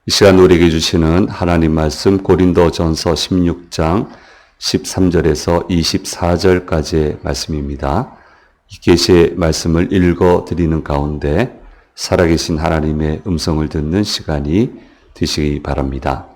이 시간 우리에게 주시는 하나님 말씀 고린도전서 16장 13절에서 24절까지의 말씀입니다. 이 계시의 말씀을 읽어 드리는 가운데 살아계신 하나님의 음성을 듣는 시간이 되시기 바랍니다.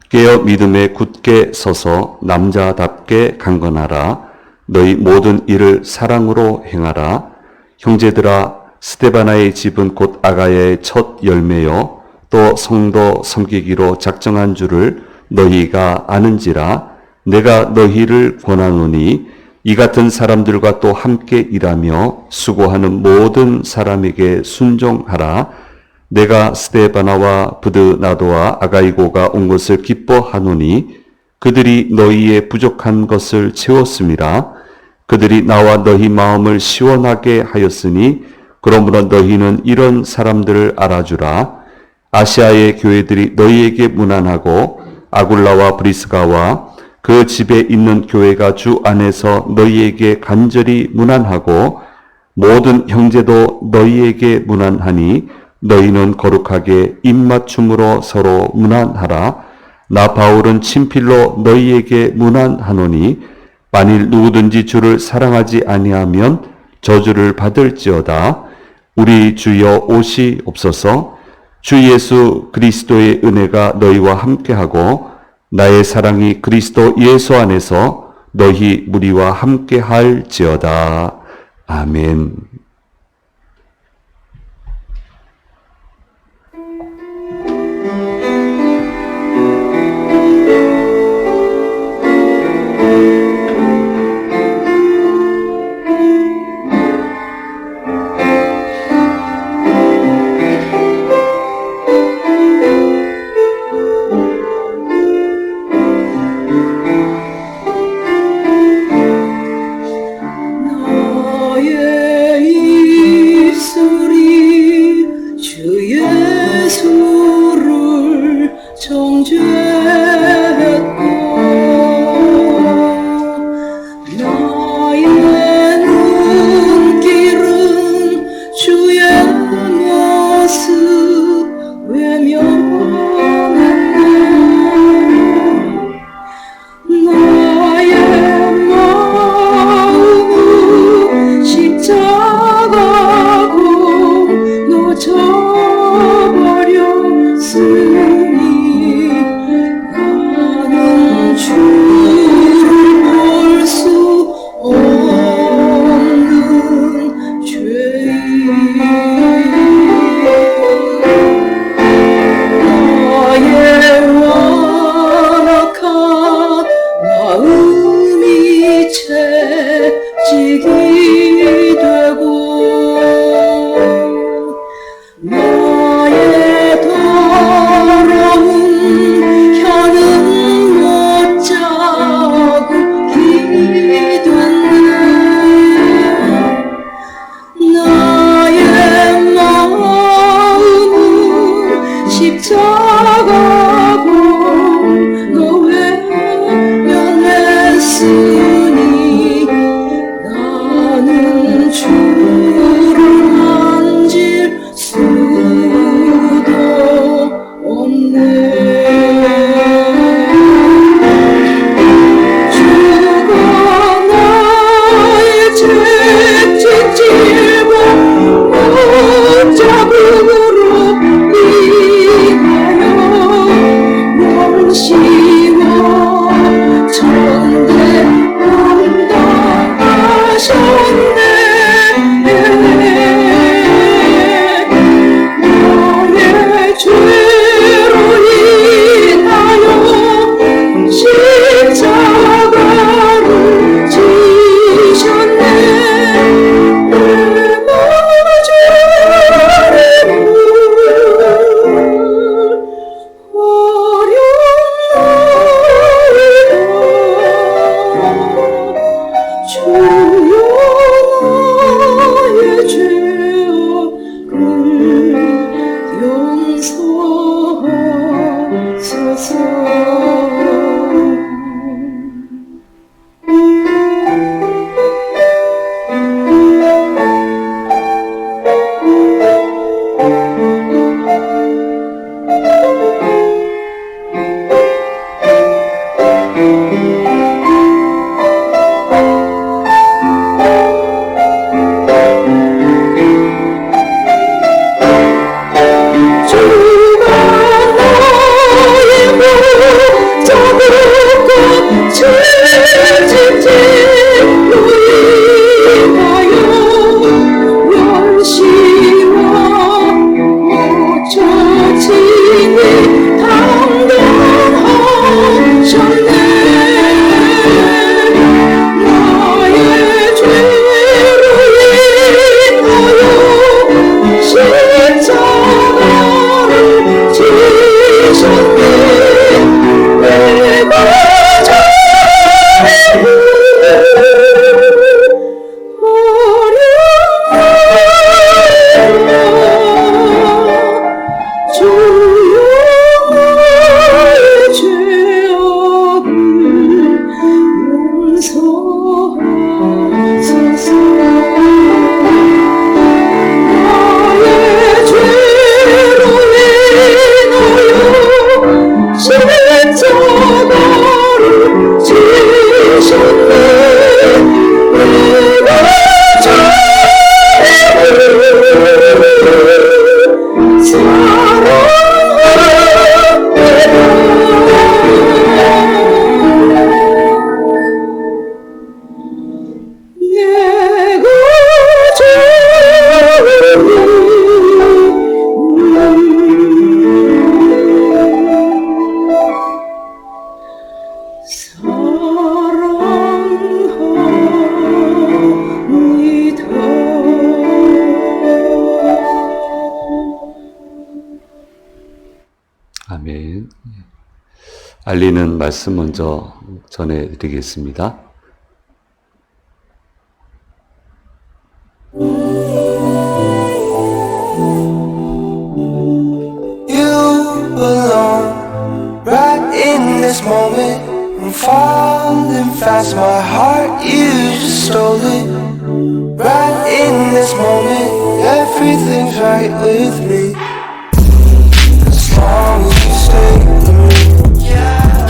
깨어 믿음에 굳게 서서 남자답게 강건하라. 너희 모든 일을 사랑으로 행하라. 형제들아, 스데바나의 집은 곧 아가야의 첫 열매요 또 성도 섬기기로 작정한 줄을 너희가 아는지라. 내가 너희를 권하노니 이 같은 사람들과 또 함께 일하며 수고하는 모든 사람에게 순종하라. 내가 스데바나와 브드나도와 아가이고가 온 것을 기뻐하노니 그들이 너희의 부족한 것을 채웠음이라. 그들이 나와 너희 마음을 시원하게 하였으니 그러므로 너희는 이런 사람들을 알아주라. 아시아의 교회들이 너희에게 문안하고 아굴라와 브리스가와 그 집에 있는 교회가 주 안에서 너희에게 간절히 문안하고 모든 형제도 너희에게 문안하니 너희는 거룩하게 입맞춤으로 서로 문안하라. 나 바울은 친필로 너희에게 문안하노니 만일 누구든지 주를 사랑하지 아니하면 저주를 받을지어다. 우리 주여 오시옵소서. 주 예수 그리스도의 은혜가 너희와 함께하고 나의 사랑이 그리스도 예수 안에서 너희 무리와 함께할지어다. 아멘. 잡으로 위하여 알리는 말씀 먼저 전해드리겠습니다. You belong right in this moment. I'm falling fast, my heart, you just stole it. Right in this moment, everything's right with me. As long as you stay with me, yeah.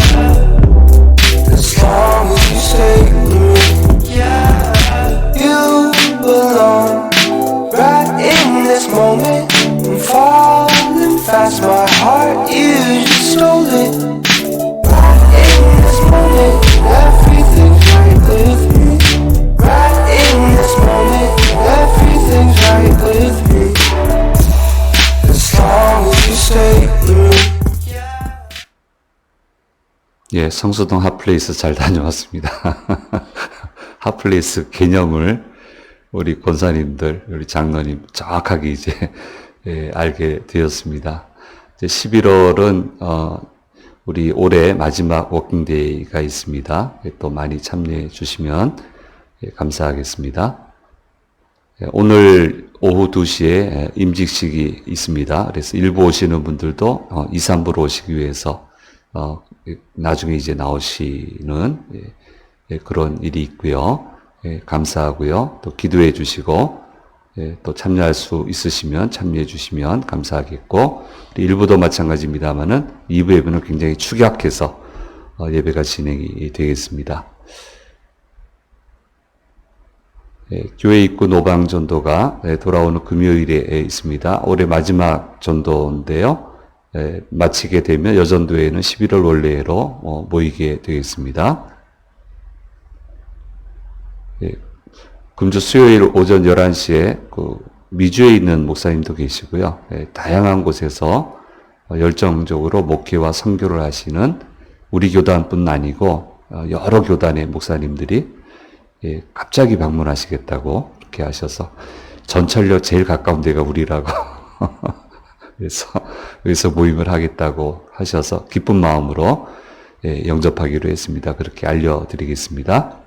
As long as you stay with me, yeah. You belong right in this moment. I'm falling fast, my heart, you just stole it. Right in this moment, everything's right with me. Right in this moment, everything's right with me. As long as you stay with me. 예, 성수동 핫플레이스 잘 다녀왔습니다. 핫플레이스 개념을 우리 권사님들, 우리 장로님 정확하게 이제 알게 되었습니다. 이제 11월은 우리 올해 마지막 워킹데이가 있습니다. 또 많이 참여해 주시면 감사하겠습니다. 오늘 오후 2시에 임직식이 있습니다. 그래서 일부 오시는 분들도 2, 3부로 오시기 위해서 나중에 이제 나오시는 그런 일이 있고요. 감사하고요. 또 기도해 주시고 또 참여할 수 있으시면 참여해 주시면 감사하겠고, 일부도 마찬가지입니다만은 2부 예배는 굉장히 축약해서 예배가 진행이 되겠습니다. 교회 입구 노방 전도가 돌아오는 금요일에 있습니다. 올해 마지막 전도인데요. 마치게 되면 여전도회는 11월 원래로 모이게 되겠습니다. 금주 수요일 오전 11시에 미주에 있는 목사님도 계시고요. 다양한 곳에서 열정적으로 목회와 선교를 하시는 우리 교단뿐 아니고 여러 교단의 목사님들이 갑자기 방문하시겠다고 이렇게 하셔서 전철역 제일 가까운 데가 우리라고 그래서 여기서 모임을 하겠다고 하셔서 기쁜 마음으로 영접하기로 했습니다. 그렇게 알려드리겠습니다.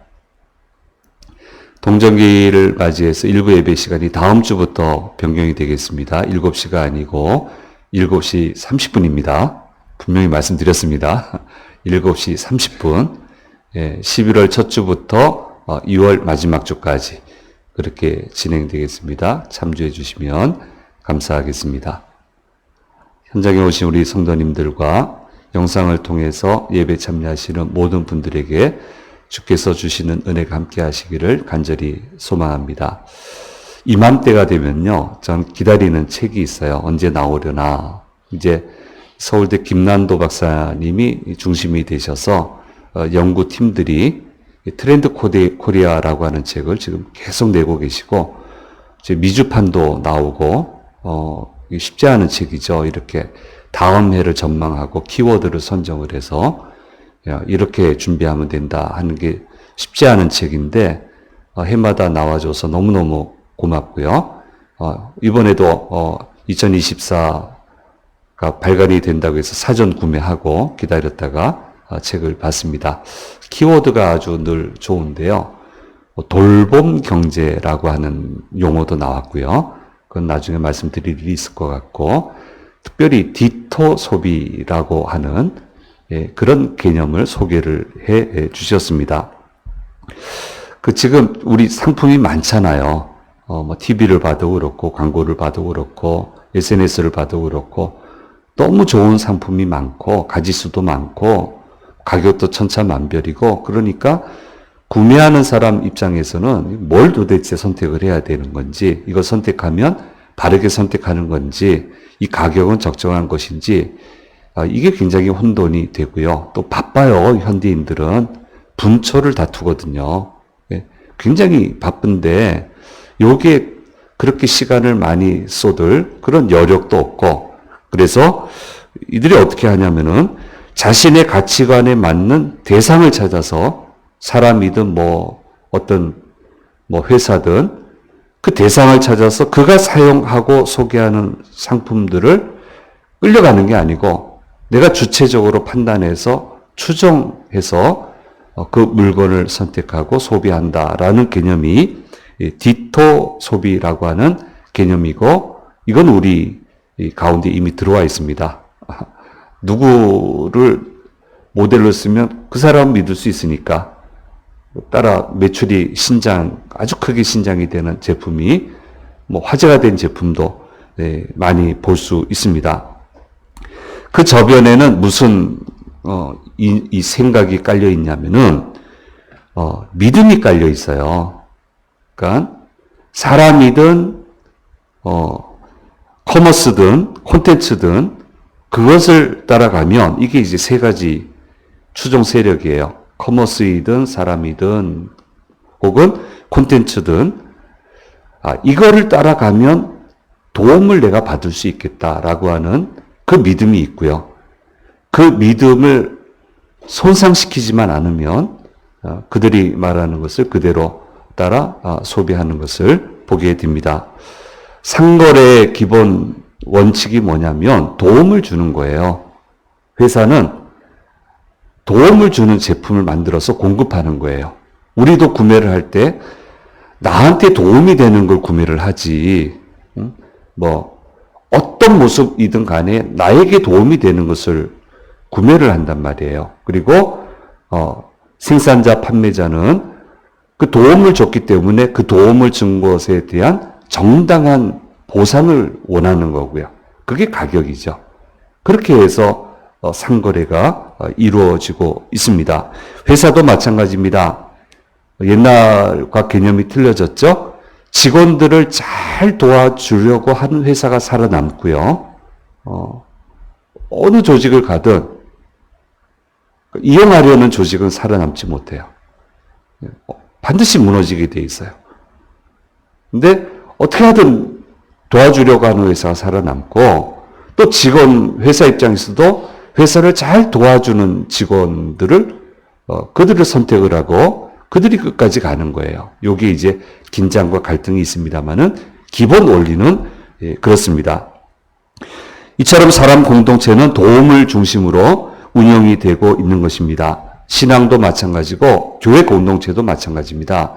동정기를 맞이해서 일부 예배 시간이 다음 주부터 변경이 되겠습니다. 7시가 아니고 7시 30분입니다. 분명히 말씀드렸습니다. 7시 30분. 11월 첫 주부터 2월 마지막 주까지 그렇게 진행되겠습니다. 참조해 주시면 감사하겠습니다. 현장에 오신 우리 성도님들과 영상을 통해서 예배 참여하시는 모든 분들에게 주께서 주시는 은혜가 함께 하시기를 간절히 소망합니다. 이맘때가 되면요, 전 기다리는 책이 있어요. 언제 나오려나. 이제 서울대 김난도 박사님이 중심이 되셔서 연구팀들이 트렌드 코리아라고 하는 책을 지금 계속 내고 계시고, 이제 미주판도 나오고, 쉽지 않은 책이죠. 이렇게 다음 해를 전망하고 키워드를 선정을 해서 이렇게 준비하면 된다 하는 게 쉽지 않은 책인데 해마다 나와줘서 너무너무 고맙고요. 이번에도 2024가 발간이 된다고 해서 사전 구매하고 기다렸다가 책을 봤습니다. 키워드가 아주 늘 좋은데요. 돌봄 경제라고 하는 용어도 나왔고요. 그건 나중에 말씀드릴 일이 있을 것 같고, 특별히 디토 소비라고 하는 그런 개념을 소개를 해 주셨습니다. 지금 우리 상품이 많잖아요. TV를 봐도 그렇고, 광고를 봐도 그렇고, SNS를 봐도 그렇고, 너무 좋은 상품이 많고, 가지수도 많고, 가격도 천차만별이고, 그러니까 구매하는 사람 입장에서는 뭘 도대체 선택을 해야 되는 건지, 이걸 선택하면 바르게 선택하는 건지, 이 가격은 적정한 것인지, 이게 굉장히 혼돈이 되고요. 또 바빠요. 현대인들은 분초를 다투거든요. 굉장히 바쁜데 요게 그렇게 시간을 많이 쏟을 그런 여력도 없고, 그래서 이들이 어떻게 하냐면은 자신의 가치관에 맞는 대상을 찾아서 사람이든 어떤 회사든 그 대상을 찾아서 그가 사용하고 소개하는 상품들을 끌려가는 게 아니고 내가 주체적으로 판단해서 추정해서 그 물건을 선택하고 소비한다라는 개념이 디토 소비라고 하는 개념이고, 이건 우리 가운데 이미 들어와 있습니다. 누구를 모델로 쓰면 그 사람 믿을 수 있으니까 따라 매출이 아주 크게 신장이 되는 제품이 화제가 된 제품도 많이 볼 수 있습니다. 그 저변에는 무슨 이 생각이 깔려 있냐면은 믿음이 깔려 있어요. 그러니까 사람이든 커머스든 콘텐츠든 그것을 따라가면 이게 이제 세 가지 추종 세력이에요. 커머스이든 사람이든 혹은 콘텐츠든 이거를 따라가면 도움을 내가 받을 수 있겠다라고 하는 그 믿음이 있고요. 그 믿음을 손상시키지만 않으면 그들이 말하는 것을 그대로 따라 소비하는 것을 보게 됩니다. 상거래의 기본 원칙이 뭐냐면 도움을 주는 거예요. 회사는 도움을 주는 제품을 만들어서 공급하는 거예요. 우리도 구매를 할 때 나한테 도움이 되는 걸 구매를 하지, 어떤 모습이든 간에 나에게 도움이 되는 것을 구매를 한단 말이에요. 그리고 생산자, 판매자는 그 도움을 줬기 때문에 그 도움을 준 것에 대한 정당한 보상을 원하는 거고요. 그게 가격이죠. 그렇게 해서 상거래가 이루어지고 있습니다. 회사도 마찬가지입니다. 옛날과 개념이 틀려졌죠? 직원들을 잘 도와주려고 하는 회사가 살아남고요. 어느 조직을 가든 이용하려는 조직은 살아남지 못해요. 반드시 무너지게 돼 있어요. 근데 어떻게 하든 도와주려고 하는 회사가 살아남고, 또 회사 입장에서도 회사를 잘 도와주는 직원들을 그들을 선택을 하고 그들이 끝까지 가는 거예요. 여기에 이제 긴장과 갈등이 있습니다만은 기본 원리는 그렇습니다. 이처럼 사람 공동체는 도움을 중심으로 운영이 되고 있는 것입니다. 신앙도 마찬가지고 교회 공동체도 마찬가지입니다.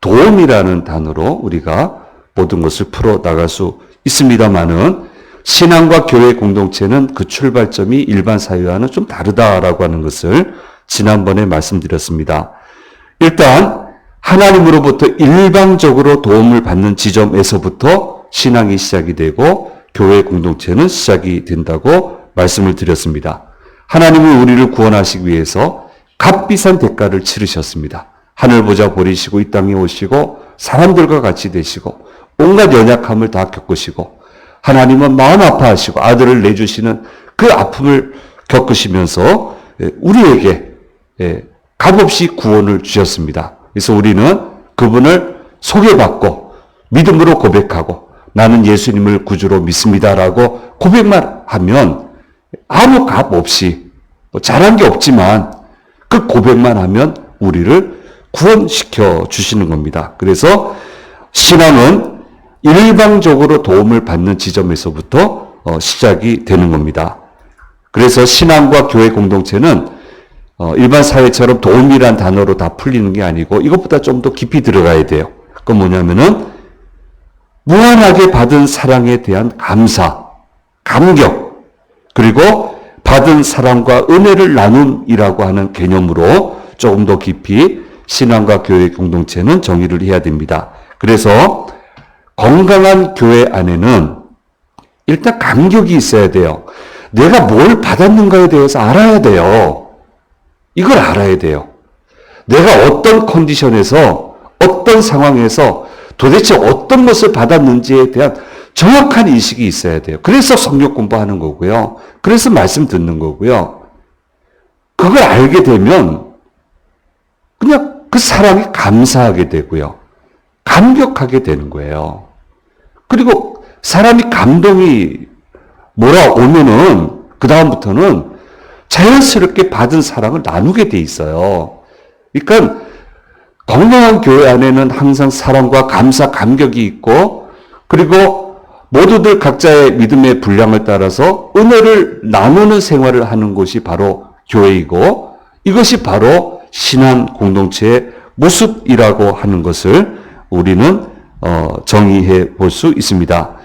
도움이라는 단어로 우리가 모든 것을 풀어 나갈 수 있습니다만은 신앙과 교회 공동체는 그 출발점이 일반 사회와는 좀 다르다라고 하는 것을 지난번에 말씀드렸습니다. 일단 하나님으로부터 일방적으로 도움을 받는 지점에서부터 신앙이 시작이 되고 교회 공동체는 시작이 된다고 말씀을 드렸습니다. 하나님은 우리를 구원하시기 위해서 값비싼 대가를 치르셨습니다. 하늘 보자 버리시고 이 땅에 오시고 사람들과 같이 되시고 온갖 연약함을 다 겪으시고, 하나님은 마음 아파하시고 아들을 내주시는 그 아픔을 겪으시면서 우리에게 값없이 구원을 주셨습니다. 그래서 우리는 그분을 소개받고 믿음으로 고백하고 나는 예수님을 구주로 믿습니다라고 고백만 하면 아무 값 없이 잘한 게 없지만 그 고백만 하면 우리를 구원시켜 주시는 겁니다. 그래서 신앙은 일방적으로 도움을 받는 지점에서부터 시작이 되는 겁니다. 그래서 신앙과 교회 공동체는 일반 사회처럼 도움이란 단어로 다 풀리는 게 아니고 이것보다 좀 더 깊이 들어가야 돼요. 그건 뭐냐면은 무한하게 받은 사랑에 대한 감사, 감격, 그리고 받은 사랑과 은혜를 나눔이라고 하는 개념으로 조금 더 깊이 신앙과 교회 공동체는 정의를 해야 됩니다. 그래서 건강한 교회 안에는 일단 감격이 있어야 돼요. 내가 뭘 받았는가에 대해서 알아야 돼요. 이걸 알아야 돼요. 내가 어떤 컨디션에서 어떤 상황에서 도대체 어떤 것을 받았는지에 대한 정확한 인식이 있어야 돼요. 그래서 성경 공부하는 거고요. 그래서 말씀 듣는 거고요. 그걸 알게 되면 그냥 그 사랑이 감사하게 되고요. 감격하게 되는 거예요. 그리고 사람이 감동이 몰아오면은 그다음부터는 자연스럽게 받은 사랑을 나누게 돼 있어요. 그러니까 건강한 교회 안에는 항상 사랑과 감사, 감격이 있고, 그리고 모두들 각자의 믿음의 분량을 따라서 은혜를 나누는 생활을 하는 곳이 바로 교회이고 이것이 바로 신앙 공동체의 모습이라고 하는 것을 우리는 정의해 볼 수 있습니다.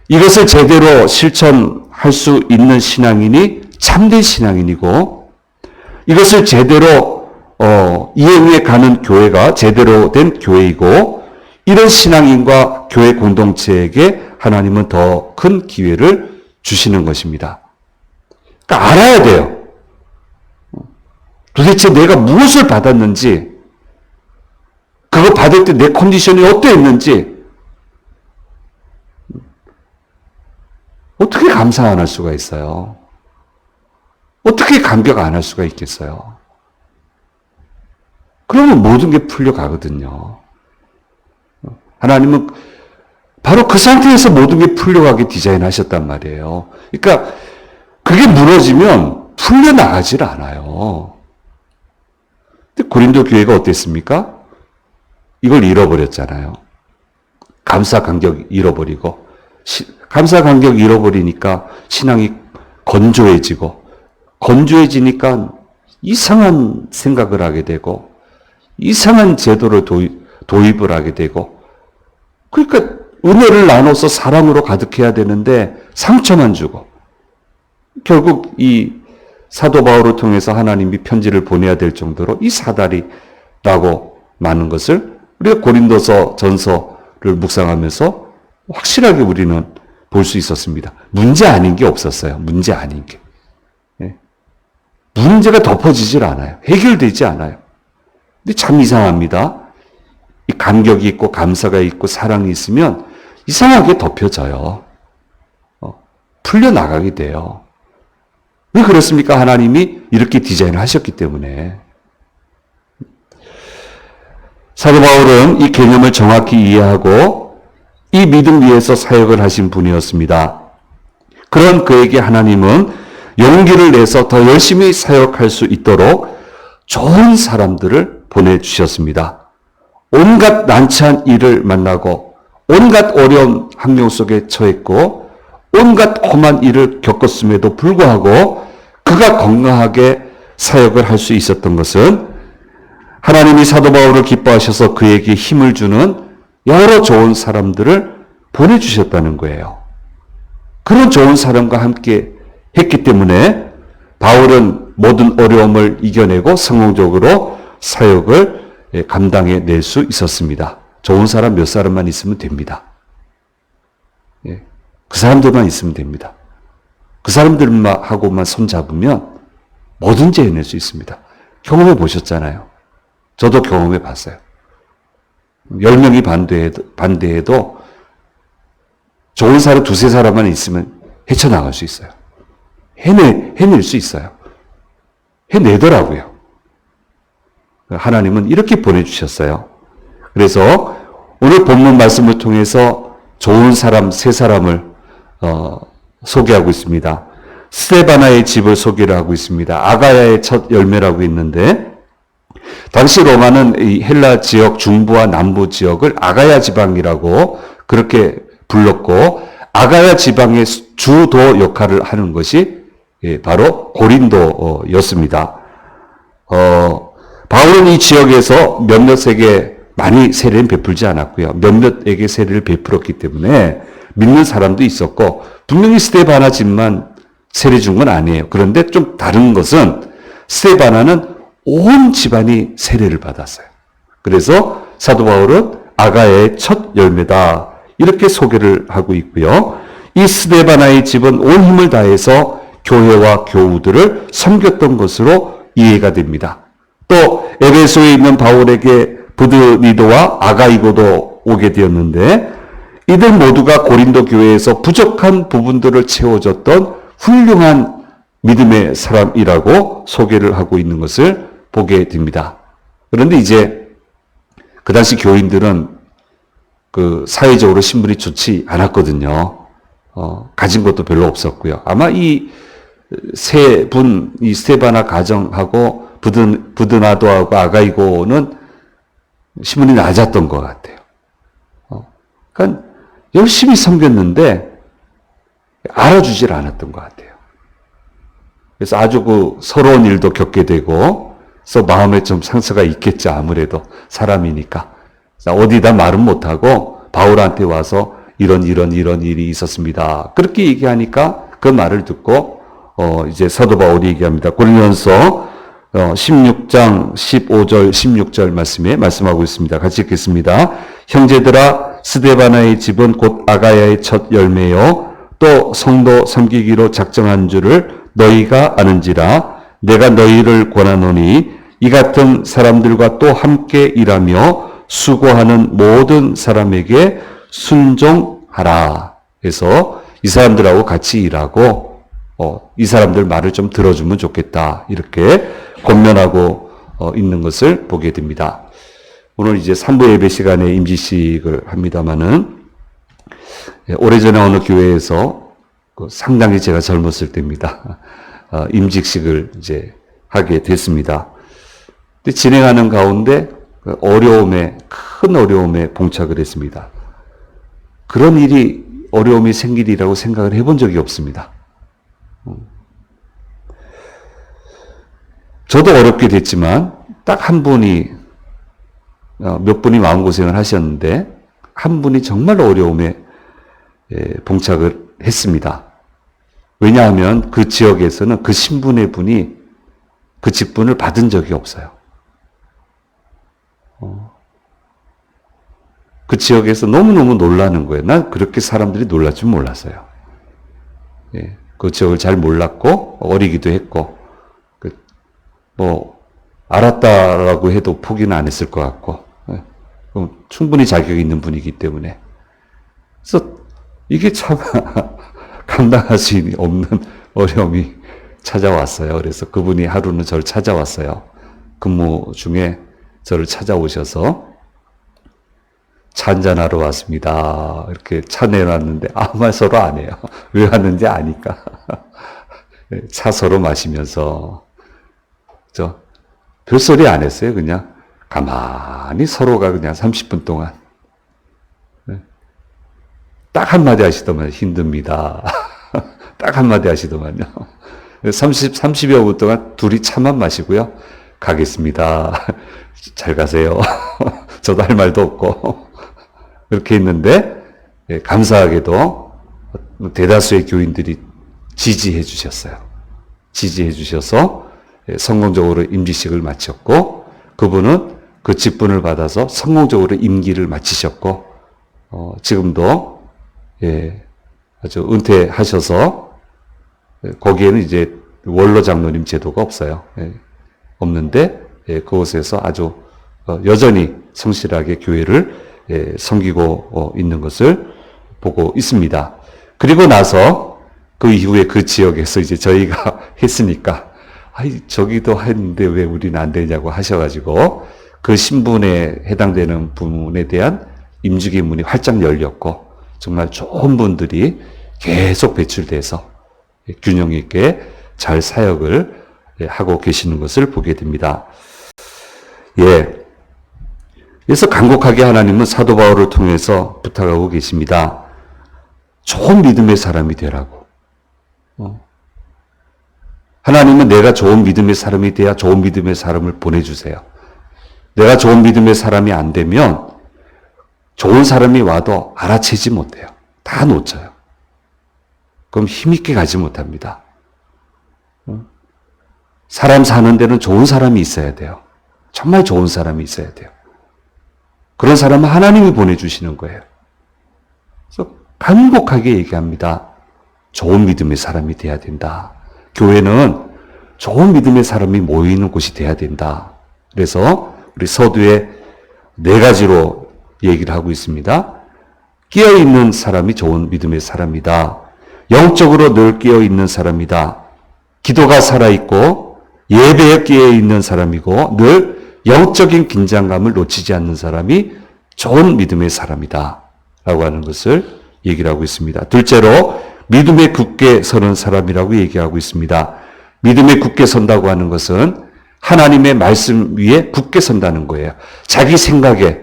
이것을 제대로 실천할 수 있는 신앙인이 참된 신앙인이고 이것을 제대로 이행해 가는 교회가 제대로 된 교회이고 이런 신앙인과 교회 공동체에게 하나님은 더 큰 기회를 주시는 것입니다. 그러니까 알아야 돼요. 도대체 내가 무엇을 받았는지 그거 받을 때 내 컨디션이 어떠했는지 어떻게 감사 안 할 수가 있어요? 어떻게 감격 안 할 수가 있겠어요? 그러면 모든 게 풀려가거든요. 하나님은 바로 그 상태에서 모든 게 풀려가게 디자인하셨단 말이에요. 그러니까 그게 무너지면 풀려나가질 않아요. 근데 고린도 교회가 어땠습니까? 이걸 잃어버렸잖아요. 감사 감격 잃어버리고 감사 감격 잃어버리니까 신앙이 건조해지니까 이상한 생각을 하게 되고 이상한 제도를 도입을 하게 되고 그러니까 은혜를 나눠서 사랑으로 가득해야 되는데 상처만 주고 결국 이 사도 바울을 통해서 하나님이 편지를 보내야 될 정도로 이 사다리라고 많은 것을 우리가 고린도서 전서를 묵상하면서 확실하게 우리는 볼 수 있었습니다. 문제 아닌 게 없었어요. 문제 아닌 게. 문제가 덮어지질 않아요. 해결되지 않아요. 근데 참 이상합니다. 이 감격이 있고 감사가 있고 사랑이 있으면 이상하게 덮여져요. 풀려나가게 돼요. 왜 그렇습니까? 하나님이 이렇게 디자인을 하셨기 때문에. 사도 바울은 이 개념을 정확히 이해하고 이 믿음 위에서 사역을 하신 분이었습니다. 그런 그에게 하나님은 용기를 내서 더 열심히 사역할 수 있도록 좋은 사람들을 보내주셨습니다. 온갖 난처한 일을 만나고 온갖 어려운 환경 속에 처했고 온갖 험한 일을 겪었음에도 불구하고 그가 건강하게 사역을 할 수 있었던 것은 하나님이 사도 바울을 기뻐하셔서 그에게 힘을 주는 여러 좋은 사람들을 보내주셨다는 거예요. 그런 좋은 사람과 함께 했기 때문에 바울은 모든 어려움을 이겨내고 성공적으로 사역을 감당해 낼 수 있었습니다. 좋은 사람 몇 사람만 있으면 됩니다. 그 사람들만 있으면 됩니다. 그 사람들하고만 손잡으면 뭐든지 해낼 수 있습니다. 경험해 보셨잖아요. 저도 경험해 봤어요. 10명이 반대해도 좋은 사람 두세 사람만 있으면 헤쳐나갈 수 있어요. 해낼 수 있어요. 해내더라고요. 하나님은 이렇게 보내주셨어요. 그래서 오늘 본문 말씀을 통해서 좋은 사람 세 사람을 소개하고 있습니다. 스데바나의 집을 소개를 하고 있습니다. 아가야의 첫 열매라고 있는데 당시 로마는 이 헬라 지역 중부와 남부 지역을 아가야 지방이라고 그렇게 불렀고 아가야 지방의 주도 역할을 하는 것이 바로 고린도였습니다. 바울은 이 지역에서 몇몇에게 많이 세례는 베풀지 않았고요. 몇몇에게 세례를 베풀었기 때문에 믿는 사람도 있었고 분명히 스데바나 집만 세례 준 건 아니에요. 그런데 좀 다른 것은 스데바나는 온 집안이 세례를 받았어요. 그래서 사도 바울은 아가야의 첫 열매다 이렇게 소개를 하고 있고요. 이 스데바나의 집은 온 힘을 다해서 교회와 교우들을 섬겼던 것으로 이해가 됩니다. 또 에베소에 있는 바울에게 부드니도와 아가이고도 오게 되었는데 이들 모두가 고린도 교회에서 부족한 부분들을 채워줬던 훌륭한 믿음의 사람이라고 소개를 하고 있는 것을 보게 됩니다. 그런데 이제 그 당시 교인들은 그 사회적으로 신분이 좋지 않았거든요. 가진 것도 별로 없었고요. 아마 이 세 분, 이 스데바나 가정하고 부드나도하고 아가이고는 신분이 낮았던 것 같아요. 그러니까 열심히 섬겼는데 알아주질 않았던 것 같아요. 그래서 아주 그 서러운 일도 겪게 되고, 그래서 마음에 좀 상처가 있겠죠. 아무래도 사람이니까. 어디다 말은 못하고 바울한테 와서 이런 일이 있었습니다. 그렇게 얘기하니까 그 말을 듣고 이제 사도 바울이 얘기합니다. 고린도전서 16장 15절 16절 말씀에 말씀하고 있습니다. 같이 읽겠습니다. 형제들아 스데바나의 집은 곧 아가야의 첫 열매요 또 성도 섬기기로 작정한 줄을 너희가 아는지라. 내가 너희를 권하노니 이 같은 사람들과 또 함께 일하며 수고하는 모든 사람에게 순종하라. 그래서 이 사람들하고 같이 일하고 이 사람들 말을 좀 들어주면 좋겠다. 이렇게 권면하고 있는 것을 보게 됩니다. 오늘 이제 3부 예배 시간에 임지식을 합니다마는 오래전에 어느 교회에서 상당히 제가 젊었을 때입니다. 임직식을 이제 하게 됐습니다. 근데 진행하는 가운데 큰 어려움에 봉착을 했습니다. 그런 어려움이 생기리라고 생각을 해본 적이 없습니다. 저도 어렵게 됐지만 딱 한 분이 몇 분이 마음고생을 하셨는데 한 분이 정말 어려움에 봉착을 했습니다. 왜냐하면 그 지역에서는 그 신분의 분이 그 직분을 받은 적이 없어요. 그 지역에서 너무너무 놀라는 거예요. 난 그렇게 사람들이 놀랄 줄 몰랐어요. 예, 그 지역을 잘 몰랐고 어리기도 했고 알았다라고 해도 포기는 안 했을 것 같고 충분히 자격이 있는 분이기 때문에 그래서 이게 참 감당할 수 없는 어려움이 찾아왔어요. 그래서 그분이 하루는 저를 찾아왔어요. 근무 중에 저를 찾아오셔서 차 한잔하러 왔습니다. 이렇게 차 내놨는데 아무 말 서로 안 해요. 왜 왔는지 아니까. 차 서로 마시면서 별소리 안 했어요. 그냥 가만히 서로가 그냥 30분 동안 딱 한마디 하시더만요. 힘듭니다. 딱 한마디 하시더만요. 30여 분 동안 둘이 차만 마시고요. 가겠습니다. 잘 가세요. 저도 할 말도 없고. 그렇게 했는데, 감사하게도 대다수의 교인들이 지지해 주셨어요. 지지해 주셔서 성공적으로 임지식을 마쳤고, 그분은 그 직분을 받아서 성공적으로 임기를 마치셨고, 지금도 아주 은퇴하셔서 거기에는 이제 원로 장로님 제도가 없어요. 없는데 그곳에서 아주 여전히 성실하게 교회를 섬기고 있는 것을 보고 있습니다. 그리고 나서 그 이후에 그 지역에서 이제 저희가 했으니까 저기도 했는데 왜 우리는 안 되냐고 하셔가지고 그 신분에 해당되는 분에 대한 임직의 문이 활짝 열렸고 정말 좋은 분들이 계속 배출돼서 균형 있게 잘 사역을 하고 계시는 것을 보게 됩니다. 그래서 간곡하게 하나님은 사도 바울을 통해서 부탁하고 계십니다. 좋은 믿음의 사람이 되라고. 하나님은 내가 좋은 믿음의 사람이 돼야 좋은 믿음의 사람을 보내주세요. 내가 좋은 믿음의 사람이 안 되면 좋은 사람이 와도 알아채지 못해요. 다 놓쳐요. 그럼 힘있게 가지 못합니다. 사람 사는 데는 좋은 사람이 있어야 돼요. 정말 좋은 사람이 있어야 돼요. 그런 사람은 하나님이 보내주시는 거예요. 그래서 간곡하게 얘기합니다. 좋은 믿음의 사람이 돼야 된다. 교회는 좋은 믿음의 사람이 모이는 곳이 돼야 된다. 그래서 우리 서두에 4가지로 얘기를 하고 있습니다. 끼어있는 사람이 좋은 믿음의 사람이다. 영적으로 늘 끼어있는 사람이다. 기도가 살아있고 예배에 끼어있는 사람이고 늘 영적인 긴장감을 놓치지 않는 사람이 좋은 믿음의 사람이다. 라고 하는 것을 얘기를 하고 있습니다. 둘째로 믿음에 굳게 서는 사람이라고 얘기하고 있습니다. 믿음에 굳게 선다고 하는 것은 하나님의 말씀 위에 굳게 선다는 거예요. 자기 생각에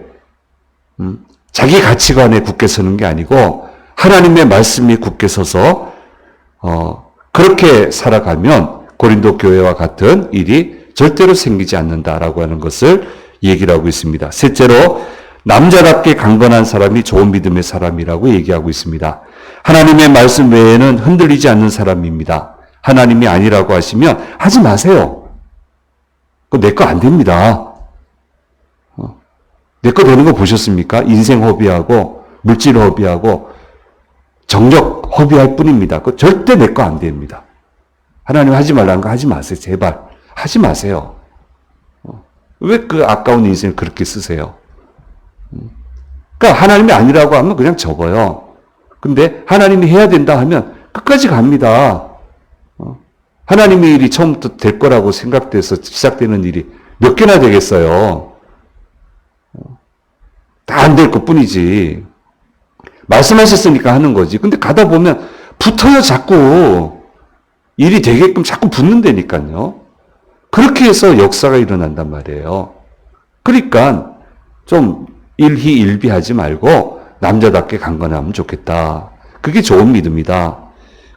자기 가치관에 굳게 서는 게 아니고 하나님의 말씀이 굳게 서서 그렇게 살아가면 고린도 교회와 같은 일이 절대로 생기지 않는다라고 하는 것을 얘기를 하고 있습니다. 셋째로 남자답게 강건한 사람이 좋은 믿음의 사람이라고 얘기하고 있습니다. 하나님의 말씀 외에는 흔들리지 않는 사람입니다. 하나님이 아니라고 하시면 하지 마세요. 내 거 안 됩니다. 내 거 되는 거 보셨습니까? 인생 허비하고 물질 허비하고 정력 허비할 뿐입니다. 그 절대 내 거 안 됩니다. 하나님 하지 말라는 거 하지 마세요. 제발 하지 마세요. 왜 그 아까운 인생을 그렇게 쓰세요? 그러니까 하나님이 아니라고 하면 그냥 접어요. 근데 하나님이 해야 된다 하면 끝까지 갑니다. 하나님의 일이 처음부터 될 거라고 생각돼서 시작되는 일이 몇 개나 되겠어요. 다 안 될 것뿐이지. 말씀하셨으니까 하는 거지. 근데 가다 보면 붙어요, 자꾸. 일이 되게끔 자꾸 붙는다니까요. 그렇게 해서 역사가 일어난단 말이에요. 그러니까 좀 일희일비하지 말고 남자답게 강건하면 좋겠다. 그게 좋은 믿음이다.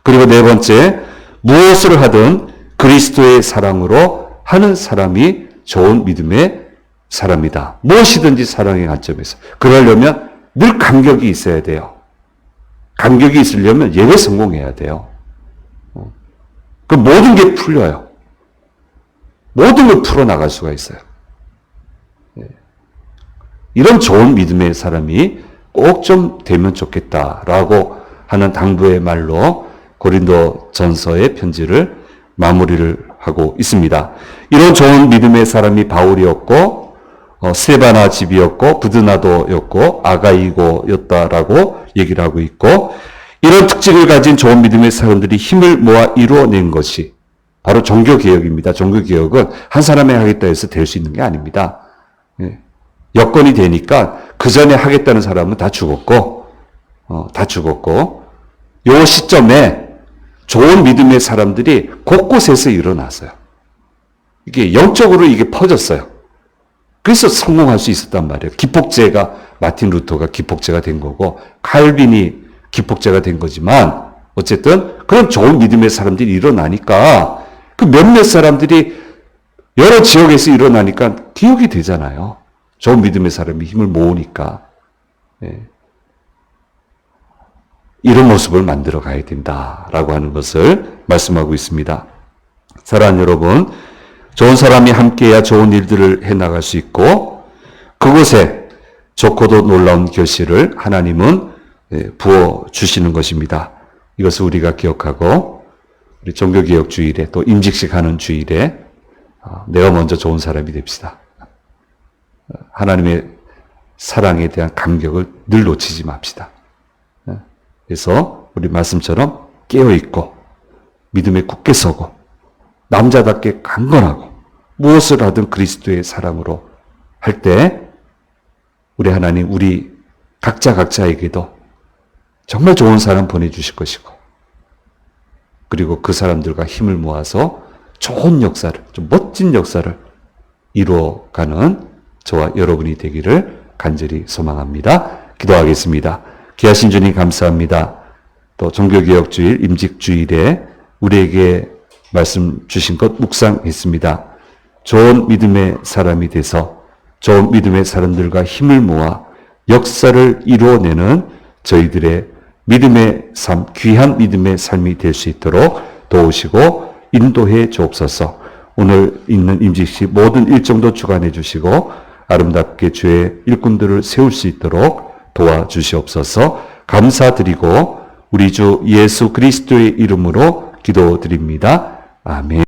그리고 네 번째, 무엇을 하든 그리스도의 사랑으로 하는 사람이 좋은 믿음의 사람이다. 무엇이든지 사랑의 관점에서. 그러려면 늘 감격이 있어야 돼요. 감격이 있으려면 예배 성공해야 돼요. 그 모든 게 풀려요. 모든 걸 풀어나갈 수가 있어요. 이런 좋은 믿음의 사람이 꼭 좀 되면 좋겠다라고 하는 당부의 말로 고린도 전서의 편지를 마무리를 하고 있습니다. 이런 좋은 믿음의 사람이 바울이었고 스데바나 집이었고 부드나도였고 아가이고였다라고 얘기를 하고 있고 이런 특징을 가진 좋은 믿음의 사람들이 힘을 모아 이루어낸 것이 바로 종교개혁입니다. 종교개혁은 한 사람이 하겠다 해서 될 수 있는 게 아닙니다. 여건이 되니까 그 전에 하겠다는 사람은 다 죽었고 요 시점에 좋은 믿음의 사람들이 곳곳에서 일어났어요. 이게 영적으로 이게 퍼졌어요. 그래서 성공할 수 있었단 말이에요. 기폭제가 마틴 루터가 기폭제가 된 거고 칼빈이 기폭제가 된 거지만 어쨌든 그런 좋은 믿음의 사람들이 일어나니까 그 몇몇 사람들이 여러 지역에서 일어나니까 기억이 되잖아요. 좋은 믿음의 사람이 힘을 모으니까. 이런 모습을 만들어 가야 된다라고 하는 것을 말씀하고 있습니다. 사랑하는 여러분, 좋은 사람이 함께해야 좋은 일들을 해나갈 수 있고 그곳에 좋고도 놀라운 결실을 하나님은 부어주시는 것입니다. 이것을 우리가 기억하고 우리 종교개혁 주일에 또 임직식 하는 주일에 내가 먼저 좋은 사람이 됩시다. 하나님의 사랑에 대한 감격을 늘 놓치지 맙시다. 그래서 우리 말씀처럼 깨어있고 믿음에 굳게 서고 남자답게 강건하고 무엇을 하든 그리스도의 사랑으로 할 때 우리 하나님 우리 각자에게도 정말 좋은 사람 보내주실 것이고 그리고 그 사람들과 힘을 모아서 좋은 역사를 좀 멋진 역사를 이루어가는 저와 여러분이 되기를 간절히 소망합니다. 기도하겠습니다. 귀하신 주님 감사합니다. 또 종교개혁주일 임직주일에 우리에게 말씀 주신 것 묵상했습니다. 좋은 믿음의 사람이 돼서 좋은 믿음의 사람들과 힘을 모아 역사를 이루어내는 저희들의 믿음의 삶, 귀한 믿음의 삶이 될 수 있도록 도우시고 인도해 주옵소서. 오늘 있는 임직식 모든 일정도 주관해 주시고 아름답게 주의 일꾼들을 세울 수 있도록 도와주시옵소서. 감사드리고 우리 주 예수 그리스도의 이름으로 기도드립니다. 아멘.